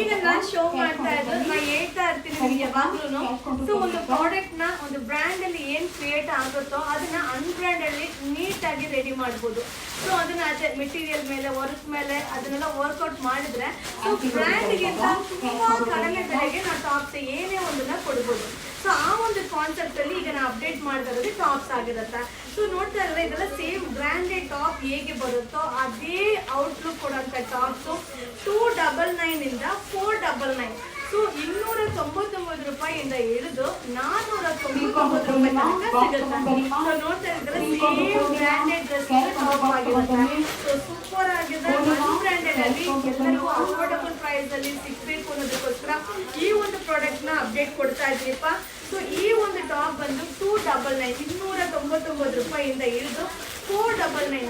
ಈಗ ನಾನು ಶೋ ಮಾಡ್ತಾ ಇದ್ದು ನಾ ಹೇಳ್ತಾ ಇರ್ತೀನಿ ನಿಮಗೆ ಯಾವಾಗ್ಲೂ. ಸೊ ಒಂದು ಪ್ರಾಡಕ್ಟ್ ನ ಒಂದು ಬ್ರ್ಯಾಂಡ್ ಅಲ್ಲಿ ಏನ್ ಕ್ರಿಯೇಟ್ ಆಗುತ್ತೋ ಅದನ್ನ ಅನ್ಬ್ರ್ಯಾಂಡ್ ಅಲ್ಲಿ ನೀಟ್ ಆಗಿ ರೆಡಿ ಮಾಡ್ಬೋದು. ಸೊ ಅದನ್ನ ಅದೇ ಮೆಟೀರಿಯಲ್ ಮೇಲೆ ವರ್ಕ್ ಮೇಲೆ ಅದನ್ನೆಲ್ಲ ವರ್ಕ್ಔಟ್ ಮಾಡಿದ್ರೆ ಸೊ ಬ್ರ್ಯಾಂಡ್ಗಿಂತ ತುಂಬಾ ಕಡಿಮೆ ಬೆಲೆಗೆ ನಾವು ಟಾಪ್ಸ್ ಏನೇ ಒಂದನ್ನ ಕೊಡ್ಬೋದು. ಸೊ ಆ ಒಂದು ಕಾನ್ಸೆಪ್ಟ್ ಅಲ್ಲಿ ಈಗ ನಾವು ಅಪ್ಡೇಟ್ ಮಾಡ್ತಾ ಇರೋದು ಟಾಪ್ಸ್ ಆಗಿರುತ್ತೆ. ಸೊ ನೋಡ್ತಾ ಇದ್ರೆ ಇದೆಲ್ಲ ಸೇಮ್ ಬ್ರ್ಯಾಂಡೆಡ್ ಟಾಪ್ ಹೇಗೆ ಬರುತ್ತೋ ಅದೇ ಔಟ್ಲುಕ್ ಕೊಡುವಂತ ಟಾಪ್ಸ್ 299 ಇಂದ 499. ಸೊ 299 ರೂಪಾಯಿಯಿಂದ ಹಿಡಿದು 499 ರೂಪಾಯಿ ತನಕ ಸಿಗುತ್ತೆ. ಸೊ ನೋಡ್ತಾ ಇದ್ರೆ ಸೇಮ್ ಬ್ರ್ಯಾಂಡೆಡ್ ಡ್ರೆಸ್ ಟಾಪ್ ಆಗಿರುತ್ತೆ. ಸೊ ಸೂಪರ್ ಆಗಿದೆ. ಅನ್ಬ್ರ್ಯಾಂಡೆಡ್ ಅಲ್ಲಿ ಎಲ್ಲರಿಗೂ ಅಫೋರ್ಡಬಲ್ ಪ್ರೈಸ್ ಅಲ್ಲಿ ಸಿಗ್ಬೇಕು ಅನ್ನೋದಕ್ಕೋಸ್ಕರ ಈ ಒಂದು ಪ್ರಾಡಕ್ಟ್ ನ ಅಪ್ಡೇಟ್ ಕೊಡ್ತಾ ಇದ್ದೀನಿಪ್ಪ. ಸೊ ಈ ಒಂದು ಟಾಪ್ ಬಂದು 299 299 ರೂಪಾಯಿಯಿಂದ ಹಿಡಿದು 499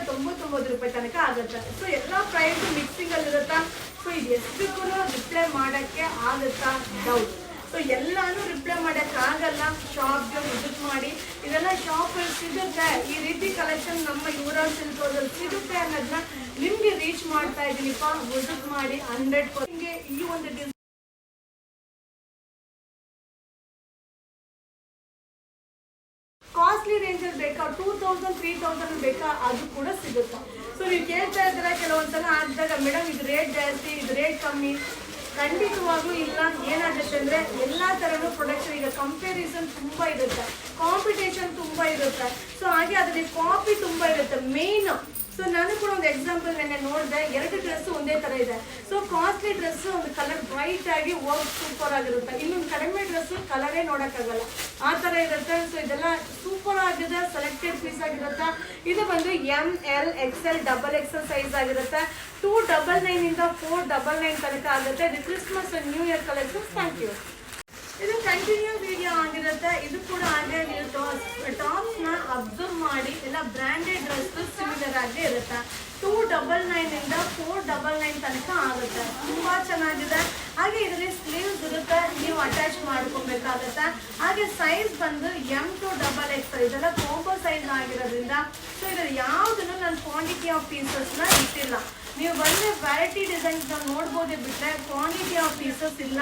499 ರೂಪಾಯಿ ತನಕ ಆಗುತ್ತೆ. ಸೊ ಎಲ್ಲ ಪ್ರೈಸ್ ಮಿಕ್ಸಿಂಗ್ ಅಲ್ಲಿ ಇರುತ್ತಾ. ಸೊ ಇದು ಎಷ್ಟು ಕೂಡ ರಿಪ್ಲೈ ಮಾಡಕ್ಕೆ ಆಗುತ್ತಾ ಡೌಟ್. ಸೊ ಎಲ್ಲಾನು ರಿಪ್ಲೈ ಮಾಡಕ್ ಆಗಲ್ಲ. ಶಾಪ್ಗೆ ವಿಸಿಟ್ ಮಾಡಿ ಇದೆಲ್ಲ ಶಾಪ್ ಅಲ್ಲಿ ಸಿಗುತ್ತೆ. ಈ ರೀತಿ ಕಲೆಕ್ಷನ್ ನಮ್ಮ ಯುವರಾಜ್ ಸಿಲ್ಕ್ ಹೌಸಲ್ಲಿ ಸಿಗುತ್ತೆ ಅನ್ನೋದನ್ನ ನಿಮ್ಗೆ ರೀಚ್ ಮಾಡ್ತಾ ಇದೀನಿಪ್ಪ. ವಿಸಿಟ್ ಮಾಡಿ 100% ಈ ಒಂದು ಕಾಸ್ಟ್ಲಿ ರೇಂಜ್ ಅಲ್ಲಿ ಬೇಕಾ 2000 3000 ಬೇಕಾ ಅದು ಕೂಡ ಸಿಗುತ್ತೆ. ಸೊ ನೀವು ಕೇಳ್ತಾ ಇದ್ದೀರಾ ಕೆಲವೊಂದ್ಸಲ ಆಗಿದಾಗ ಮೇಡಮ್ ಇದು ರೇಟ್ ಜಾಸ್ತಿ ಇದು ರೇಟ್ ಕಮ್ಮಿ. ಖಂಡಿತವಾಗ್ಲೂ ಇಲ್ಲ. ಏನಾಗುತ್ತೆ ಅಂದ್ರೆ ಎಲ್ಲಾ ತರನು ಪ್ರೊಡಕ್ಷನ್ ಈಗ ಕಂಪ್ಯಾರಿಸನ್ ತುಂಬಾ ಇರುತ್ತೆ, ಕಾಂಪಿಟೇಷನ್ ತುಂಬಾ ಇರುತ್ತೆ. ಸೊ ಹಾಗೆ ಅದರಲ್ಲಿ ಕಾಪಿ ತುಂಬಾ ಇರುತ್ತೆ ಮೇನ್. ಸೊ ನಾನು ಕೂಡ ಒಂದು ಎಕ್ಸಾಂಪಲ್ ನೆನ್ನೆ ನೋಡಿದೆ. 2 ಡ್ರೆಸ್ ಒಂದೇ ತರ ಇದೆ. ಸೊ ಕಾಸ್ಟ್ಲಿ ಡ್ರೆಸ್ ಒಂದು ಕಲರ್ ಬ್ರೈಟ್ ಆಗಿ ವರ್ಕ್ ಸೂಪರ್ ಆಗಿರುತ್ತೆ, ಇನ್ನೊಂದು ಕಡಿಮೆ ಡ್ರೆಸ್ ಕಲರೇ ನೋಡಕ್ಕಾಗಲ್ಲ ಆ ತರ ಇರುತ್ತೆ. ಸೊ ಇದೆಲ್ಲ ಸೂಪರ್ ಆಗಿದೆ. ಸೆಲೆಕ್ಟೆಡ್ ಪೀಸ್ ಆಗಿರುತ್ತೆ. ಇದು ಬಂದು ML XL XXL ಸೈಜ್ ಆಗಿರುತ್ತೆ. 299 ಇಂದ 499 ತನಕ ಆಗುತ್ತೆ. ಇದು Christmas new year collection. Thank you. ಇದು ಕಂಟಿನ್ಯೂ ವಿಡಿಯೋ ಆಗಿರುತ್ತೆ. ಇದು ಕೂಡ ಹಾಗೆ ನೀವು ಟಾಪ್ಸ್ ನ ಅಬ್ಸರ್ವ್ ಮಾಡಿ ಎಲ್ಲ ಬ್ರ್ಯಾಂಡೆಡ್ ಡ್ರೆಸ್ ಸಿಮಿಲರ್ ಆಗಿ ಇರುತ್ತೆ. 299 ಇಂದ 499 ತನಕ ಆಗುತ್ತೆ. ತುಂಬಾ ಚೆನ್ನಾಗಿದೆ. ಹಾಗೆ ಇದರಲ್ಲಿ ಸ್ಲೀವ್ಸ್ ಇರುತ್ತೆ, ನೀವು ಅಟ್ಯಾಚ್ ಮಾಡ್ಕೊಬೇಕಾಗತ್ತೆ. ಹಾಗೆ ಸೈಜ್ ಬಂದು M to XXL ಇದೆಲ್ಲ ಕಾಂಬೋ ಸೈಜ್ ಆಗಿರೋದ್ರಿಂದ ಸೊ ಇದ್ರಲ್ಲಿ ಯಾವುದನ್ನು ನಾನು ಕ್ವಾಂಟಿಟಿ ಆಫ್ ಪೀಸಸ್ ನ ಇಟ್ಟಿಲ್ಲ. ನೀವು ಬಂದ್ರೆ ವ್ಯಾರೈಟಿ ಡಿಸೈನ್ಸ್ ನೋಡ್ಬೋದೇ ಬಿಟ್ರೆ ಕ್ವಾಂಟಿಟಿ ಆಫ್ ಪೀಸಸ್ ಇಲ್ಲ.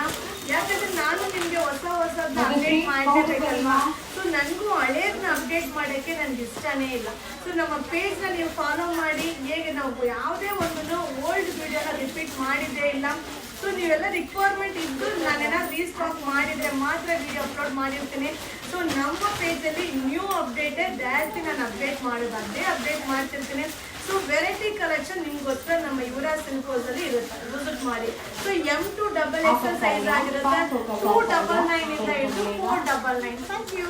ಯಾಕಂದ್ರೆ ನಾನು ನಿಮ್ಗೆ ಹೊಸದನ್ನ ಅಪ್ಡೇಟ್ ಮಾಡಲೇಬೇಕಲ್ವಾ. ಸೊ ನನಗೂ ಹಳೇದನ್ನ ಅಪ್ಡೇಟ್ ಮಾಡೋಕ್ಕೆ ನನ್ಗೆ ಇಷ್ಟನೇ ಇಲ್ಲ. ಸೊ ನಮ್ಮ ಪೇಜ್ ನ ನೀವು ಫಾಲೋ ಮಾಡಿ. ಹೇಗೆ ನಾವು ಯಾವುದೇ ಒಂದನ್ನು ಓಲ್ಡ್ ವಿಡಿಯೋನ ರಿಪೀಟ್ ಮಾಡಿದ್ದೇ ಇಲ್ಲ. ಸೊ ನೀವೆಲ್ಲ ರಿಕ್ವೈರ್ಮೆಂಟ್ ಇದ್ದು ನಾನೇನಾದ್ರು ರೀಸ್ಟಾಕ್ ಮಾಡಿದ್ರೆ ಮಾತ್ರ ವಿಡಿಯೋ ಅಪ್ಲೋಡ್ ಮಾಡಿರ್ತೀನಿ. ಸೊ ನಮ್ಮ ಪೇಜಲ್ಲಿ ನ್ಯೂ ಅಪ್ಡೇಟೆಡ್ ಜಾಸ್ತಿ ನಾನು ಅಪ್ಡೇಟ್ ಮಾಡೋದು ಅದೇ ಅಪ್ಡೇಟ್ ಮಾಡ್ತಿರ್ತೀನಿ. ಸೊ ವೆರೈಟಿ ಕಲೆಕ್ಷನ್ ನಿಮ್ಗೋಸ್ಕರ ನಮ್ಮ ಯುವರಾಜ್ ಸಿಲ್ಕ್ ಹೌಸಲ್ಲಿ ಇರುತ್ತೆ. ವಿಸಿಟ್ ಮಾಡಿ. So M to XXL size ಆಗಿರುತ್ತೆ. 299 ಇಂದ ಹಿಡಿದು 499. Thank you.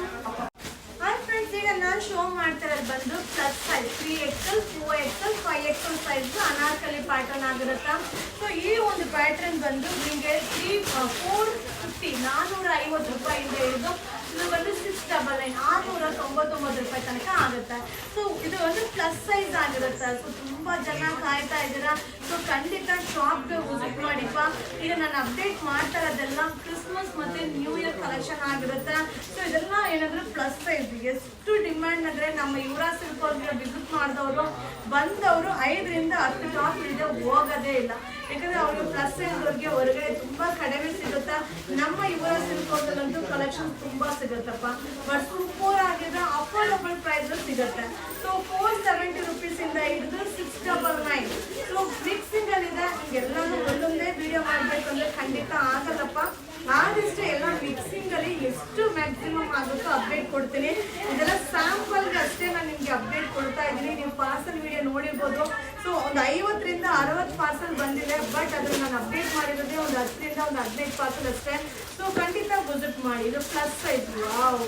ಹಾಯ್ ಫ್ರೆಂಡ್ಸ್, ಈಗ ನಾನು ಶೋ ಮಾಡ್ತಾ ಇರೋದು ಬಂದು plus size 3XL 4XL 5XL size Anarkali pattern ಆಗಿರುತ್ತೆ. ಸೊ ಈ ಒಂದು ಪ್ಯಾಟರ್ನ್ ಬಂದು ನಿಮಗೆ 450 450 ರೂಪಾಯಿಂದ ಹಿಡಿದು ಇದು ಬಂದು 699 699 ರೂಪಾಯಿ ತನಕ ಆಗುತ್ತೆ. ಸೊ ಇದು ಒಂದು ಪ್ಲಸ್ ಸೈಜ್ ಆಗಿರುತ್ತೆ. ಸೊ ತುಂಬಾ ಜನ ಕಾಯ್ತಾ ಇದ್ದೀರಾ. ಸೊ ಖಂಡಿತ ಶಾಪ್ಗೆ ವಿಸಿಟ್ ಮಾಡಿಪ್ಪ. ಈಗ ನಾನು ಅಪ್ಡೇಟ್ ಮಾಡ್ತಾ ಇರೋದೆಲ್ಲ ಕ್ರಿಸ್ಮಸ್ ಮತ್ತೆ ನ್ಯೂ ಇಯರ್ ಕಲೆಕ್ಷನ್ ಆಗಿರುತ್ತೆ. ಸೊ ಇದೆಲ್ಲ ಏನಂದ್ರೆ ಪ್ಲಸ್ ಸೈಜ್. ಎಷ್ಟು ಡಿಮ್ಯಾಂಡ್ ಅಂದ್ರೆ ನಮ್ಮ ಯುವರಾಜ್ ಸಿಲ್ಕ್ ಹೌಸ್ಗೆ ವಿಸಿಟ್ ಮಾಡಿದವರು ಬಂದವರು 5 ರಿಂದ 10 ಟಾಪ್ ಇಲ್ಲದೆ ಹೋಗೋದೇ ಇಲ್ಲ. ಯಾಕಂದ್ರೆ ಅವರು ಪ್ಲಸ್ ಸೈಜ್ ಅವ್ರಿಗೆ ಹೊರಗಡೆ ತುಂಬಾ ಕಡಿಮೆ ಸಿಗುತ್ತಾ. ನಮ್ಮ ಯುವರಾಜ್ ಸಿಲ್ಕ್ ಹೌಸಲ್ಲಂತೂ ಕಲೆಕ್ಷನ್ ತುಂಬಾ ಸಿಗುತ್ತಪ್ಪ. ಬಟ್ ಸೂಪರ್ ಆಗಿದೆ, ಅಫೋರ್ಡಬಲ್ ಪ್ರೈಸ್ ಸಿಗುತ್ತೆ. ಸೊ 470 ರೂಪೀಸ್ ಇಂದ ಹಿಡಿದು 699. ಸೊ ಮಿಕ್ಸಿಂಗ್ ಅಲ್ಲಿ ಇದೆ. ಎಲ್ಲಾನು ಒಂದೊಂದೇ ವಿಡಿಯೋ ಮಾಡ್ಬೇಕು ಅಂದ್ರೆ ಖಂಡಿತ ಆಗಲ್ಲಪ್ಪ. ಆದಷ್ಟು ಎಲ್ಲ ಮಿಕ್ಸಿಂಗ್ ಅಲ್ಲಿ ಎಷ್ಟು ಮ್ಯಾಕ್ಸಿಮಮ್ ಆಗುತ್ತೋ ಅಪ್ಡೇಟ್ ಕೊಡ್ತೀನಿ. ಇದೆಲ್ಲ ಸ್ಯಾಂಪಲ್ಗೆ ಅಷ್ಟೇ ನಾನು ನಿಮ್ಗೆ ಅಪ್ಡೇಟ್ ಕೊಡ್ತಾ ಇದ್ದೀನಿ. ನೀವು ಪಾರ್ಸಲ್ ವಿಡಿಯೋ ನೋಡಿರ್ಬೋದು. ಸೊ ಒಂದು 50 ರಿಂದ 60 ಪಾರ್ಸಲ್ ಬಂದಿದೆ. ಬಟ್ ಅದನ್ನ ನಾನು ಅಪ್ಡೇಟ್ ಮಾಡಿರೋದೇ ಒಂದು 10 ರಿಂದ 15 ಪಾರ್ಸಲ್ ಅಷ್ಟೇ. ಸೊ ಖಂಡಿತ ವಿಸಿಟ್ ಮಾಡಿ. ಇದು ಪ್ಲಸ್ ಸೈಜ್. ವಾವ್,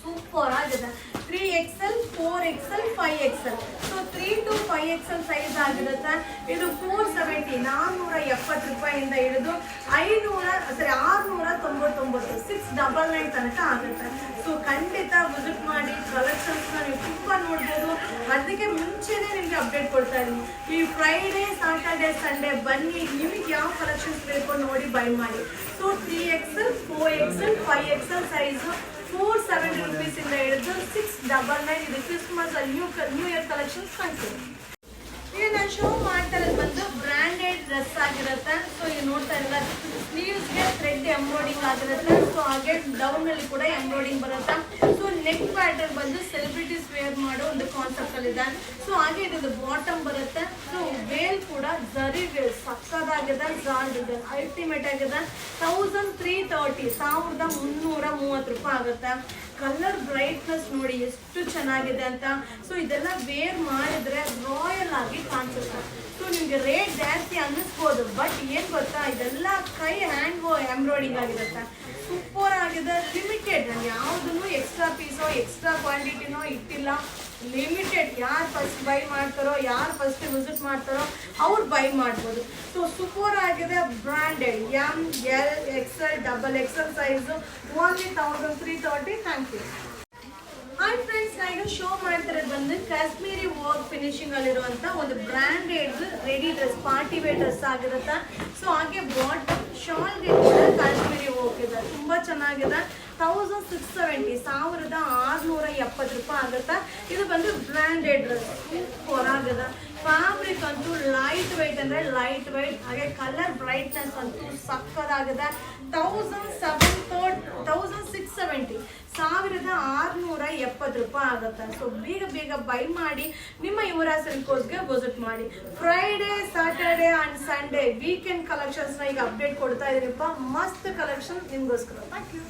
ಸೂಪರ್ ಆಗಿದೆ. 3XL 4XL 5XL. So 3 to 5XL size ಆಗಿರುತ್ತೆ. ಇದು 470 470 ರೂಪಾಯಿಯಿಂದ ಹಿಡಿದು 699 699 ತನಕ ಆಗುತ್ತೆ. ಸೊ ಖಂಡಿತ ವಿಸಿಟ್ ಮಾಡಿ. ಕಲೆಕ್ಷನ್ಸ್ ನೀವು ತುಂಬಾ ನೋಡ್ಬೋದು. ಅದಕ್ಕೆ ಮುಂಚೆನೇ ನಿಮ್ಗೆ ಅಪ್ಡೇಟ್ ಕೊಡ್ತಾ ಇದ್ದೀನಿ. ಈ ಫ್ರೈಡೇ ಸಾಟರ್ಡೆ ಸಂಡೇ ಬನ್ನಿ. ನಿಮಗೆ ಯಾವ ಕಲೆಕ್ಷನ್ಸ್ ಬೇಕು ನೋಡಿ ಬೈ ಮಾಡಿ. So 3XL 4XL 5XL size 470 rupees ಇಂದ ಹಿಡಿದು 699. ಇದು ಕ್ರಿಸ್ಮಸ್ ನ್ಯೂ ಇಯರ್ ಕಲೆಕ್ಷನ್ಸ್ ಕಾಣ್ತೀವಿ. ಈಗ ನಾನು ಶೋ ಮಾಡ್ತಾ ಇರೋದು ಬಂದು ಬ್ರಾಂಡೆಡ್ ಡ್ರೆಸ್ ಆಗಿರುತ್ತೆ. ಸೊ ಈಗ ನೋಡ್ತಾ ಇಲ್ಲ, ಸ್ಲೀವ್ಸ್ಗೆ ಥ್ರೆಡ್ ಎಂಬ್ರಾಯ್ಡಿಂಗ್ ಆಗಿರುತ್ತೆ. ಸೊ ಹಾಗೆ ಡೌನ್ ಅಲ್ಲಿ ಕೂಡ ಎಂಬ್ರಾಯ್ಡಿಂಗ್ ಬರುತ್ತೆ. ಸೊ ನೆಕ್ ಪ್ಯಾಟರ್ನ್ ಬಂದು ಸೆಲೆಬ್ರಿಟೀಸ್ ವೇರ್ ಮಾಡೋ ಒಂದು ಕಾನ್ಸೆಪ್ಟ್ ಅಲ್ಲಿ ಇದೆ. ಸೊ ಹಾಗೆ ಇದು ಬಾಟಮ್ ಬರುತ್ತೆ. ಸೊ ವೇಲ್ ಕೂಡ ಜರಿ ವೇಲ್ ಸಕ್ಕದಾಗಿದೆ, ಜಾರ್ಡ್ ಇದೆ, ಅಲ್ಟಿಮೇಟ್ ಆಗಿದೆ. 1330 1330 ರೂಪಾಯಿ ಆಗುತ್ತೆ. ಕಲರ್ ಬ್ರೈಟ್ನೆಸ್ ನೋಡಿ ಎಷ್ಟು ಚೆನ್ನಾಗಿದೆ ಅಂತ. ಸೊ ಇದೆಲ್ಲ ವೇರ್ ಮಾಡಿದ್ರೆ ರಾಯಲ್ ಆಗಿ ಕಾಣಿಸುತ್ತೆ. ಸೊ ನಿಮ್ಗೆ ರೇಟ್ ಜಾಸ್ತಿ ಅನ್ನಿಸ್ಬೋದು, ಬಟ್ ಏನ್ ಗೊತ್ತಾ, ಇದೆಲ್ಲ ಕೈ ಹ್ಯಾಂಡ್ ಎಂಬ್ರಾಯ್ಡಿಂಗ್ ಆಗಿರುತ್ತೆ. ಸೂಪರ್ ಆಗಿದೆ, ಲಿಮಿಟೆಡ್. ನಾನು ಯಾವುದನ್ನು ಎಕ್ಸ್ಟ್ರಾ ಪೀಸೋ ಎಕ್ಸ್ಟ್ರಾ ಕ್ವಾಂಟಿಟಿನೋ ಇಟ್ಟಿಲ್ಲ, ಲಿಮಿಟೆಡ್. ಯಾರು ಫಸ್ಟ್ ಬೈ ಮಾಡ್ತಾರೋ, ಯಾರು ಫಸ್ಟ್ ವಿಸಿಟ್ ಮಾಡ್ತಾರೋ ಅವ್ರು ಬೈ ಮಾಡ್ಬೋದು. ಸೊ ಸೂಪರ್ ಆಗಿದೆ, branded, ML, XL, XXL size, only 1330. Thank you. Hi friends, ನಾನು ಶೋ ಮಾಡ್ತಿರೋದು ಬಂದು ಕಾಶ್ಮೀರಿ ವರ್ಕ್ ಫಿನಿಶಿಂಗ್ ಅಲ್ಲಿರುವಂಥ ಒಂದು branded ready dress, party wear dress ಆಗಿರುತ್ತೆ. ಸೊ ಹಾಗೆ ಬಾಟಮ್ ಶಾಲ್ಗೆ ಕೂಡ ಕಾಶ್ಮೀರಿ ವರ್ಕ್ ಇದೆ, ತುಂಬ ಚೆನ್ನಾಗಿದೆ. 1670 1670 ರೂಪಾಯಿ ಆಗುತ್ತೆ. ಇದು ಬಂದು ಬ್ರಾಂಡೆಡ್ ಡ್ರೆಸ್, ಸೂಪರ್ ಆಗಿದೆ. ಫ್ಯಾಬ್ರಿಕ್ ಅಂತೂ ಲೈಟ್ ವೈಟ್ ಅಂದರೆ ಲೈಟ್ ವೈಟ್, ಹಾಗೆ ಕಲರ್ ಬ್ರೈಟ್ನೆಸ್ ಅಂತೂ ಸಕ್ಕದಾಗಿದೆ. 1670 1670 ರೂಪಾಯಿ ಆಗುತ್ತೆ. ಸೊ ಬೇಗ ಬೇಗ ಬೈ ಮಾಡಿ ನಿಮ್ಮ ಯುವರಾಜ್ ಸಿಲ್ಕ್ಸ್ಗೆ ವಿಸಿಟ್ ಮಾಡಿ. Friday, Saturday and Sunday weekend ಕಲೆಕ್ಷನ್ಸ್ನ ಈಗ ಅಪ್ಡೇಟ್ ಕೊಡ್ತಾ ಇದ್ದೀನಿಪ್ಪ. ಮಸ್ತ್ ಕಲೆಕ್ಷನ್ ನಿಮಗೋಸ್ಕರ. Thank you.